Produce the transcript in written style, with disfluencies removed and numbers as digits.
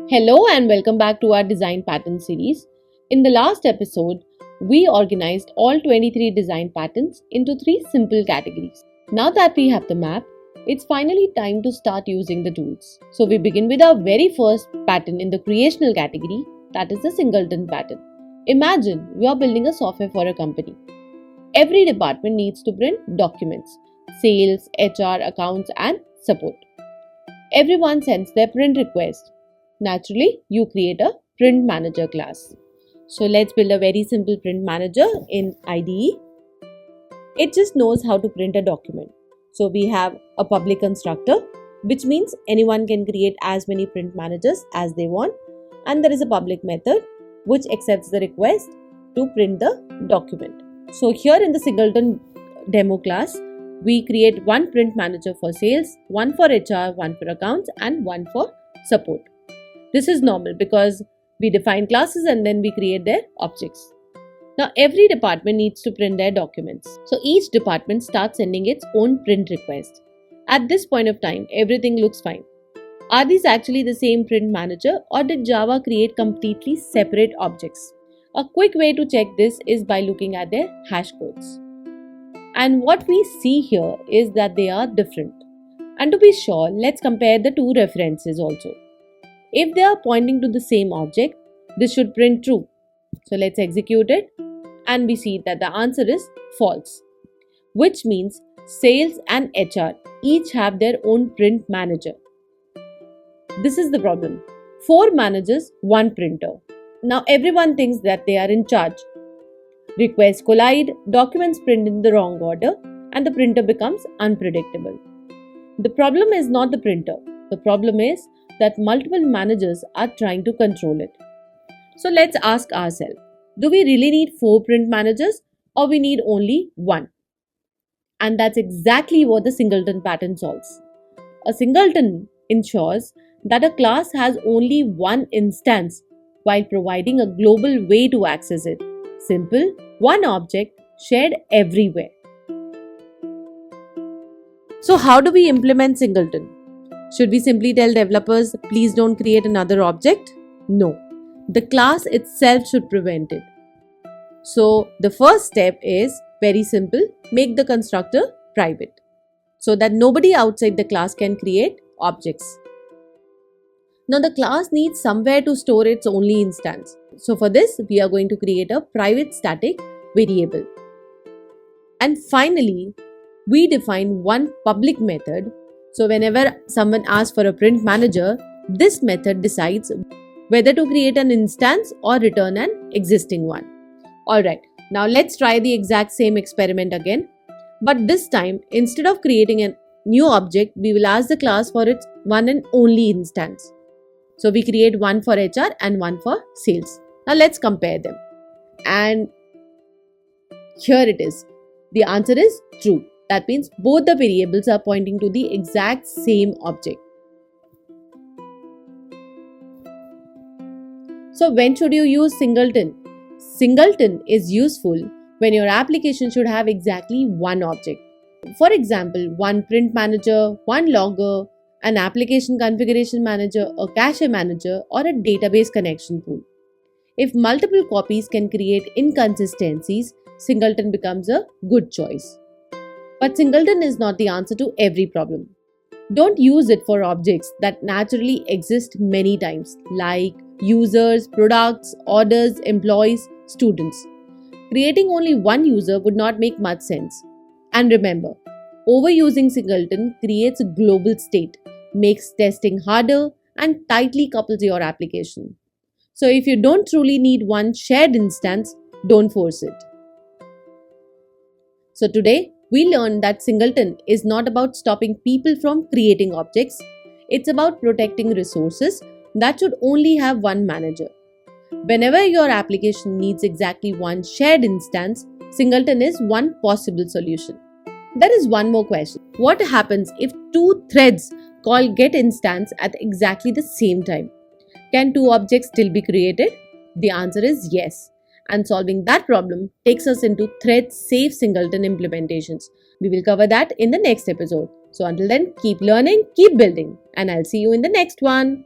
Hello and welcome back to our design pattern series. In the last episode, we organized all 23 design patterns into 3 simple categories. Now that we have the map, it's finally time to start using the tools. So we begin with our very first pattern in the creational category, that is the singleton pattern. Imagine you are building a software for a company. Every department needs to print documents: sales, HR, accounts, and support. Everyone sends their print request. Naturally, you create a print manager class. So let's build a very simple print manager in IDE. It just knows how to print a document. So we have a public constructor, which means anyone can create as many print managers as they want. And there is a public method which accepts the request to print the document. So here in the singleton demo class, we create one print manager for sales, one for HR, one for accounts, and one for support. This is normal because we define classes and then we create their objects. Now every department needs to print their documents. So each department starts sending its own print request. At this point of time, everything looks fine. Are these actually the same print manager, or did Java create completely separate objects? A quick way to check this is by looking at their hash codes. And what we see here is that they are different. And to be sure, let's compare the two references also. If they are pointing to the same object, this should print true. So let's execute it and we see that the answer is false, which means sales and HR each have their own print manager. This is the problem. 4 managers, 1 printer. Now everyone thinks that they are in charge. Requests collide, documents print in the wrong order, and the printer becomes unpredictable. The problem is not the printer. The problem is that multiple managers are trying to control it. So let's ask ourselves, do we really need 4 print managers, or we need only 1? And that's exactly what the singleton pattern solves. A singleton ensures that a class has only one instance while providing a global way to access it. Simple, one object shared everywhere. So how do we implement singleton? Should we simply tell developers, please don't create another object? No. The class itself should prevent it. So the first step is very simple, make the constructor private so that nobody outside the class can create objects. Now the class needs somewhere to store its only instance. So for this, we are going to create a private static variable. And finally, we define one public method. So whenever someone asks for a print manager, this method decides whether to create an instance or return an existing one. Alright, now let's try the exact same experiment again. But this time, instead of creating a new object, we will ask the class for its one and only instance. So we create one for HR and one for sales. Now let's compare them. And here it is. The answer is true. That means both the variables are pointing to the exact same object. So when should you use singleton? Singleton is useful when your application should have exactly one object. For example, one print manager, one logger, an application configuration manager, a cache manager, or a database connection pool. If multiple copies can create inconsistencies, singleton becomes a good choice. But singleton is not the answer to every problem. Don't use it for objects that naturally exist many times, like users, products, orders, employees, students. Creating only one user would not make much sense. And remember, overusing singleton creates a global state, makes testing harder, and tightly couples your application. So if you don't truly need one shared instance, don't force it. So today, we learned that singleton is not about stopping people from creating objects. It's about protecting resources that should only have one manager. Whenever your application needs exactly one shared instance, singleton is one possible solution. There is one more question. What happens if 2 threads call getInstance at exactly the same time? Can 2 objects still be created? The answer is yes. And solving that problem takes us into thread-safe singleton implementations. We will cover that in the next episode. So until then, keep learning, keep building, and I'll see you in the next one.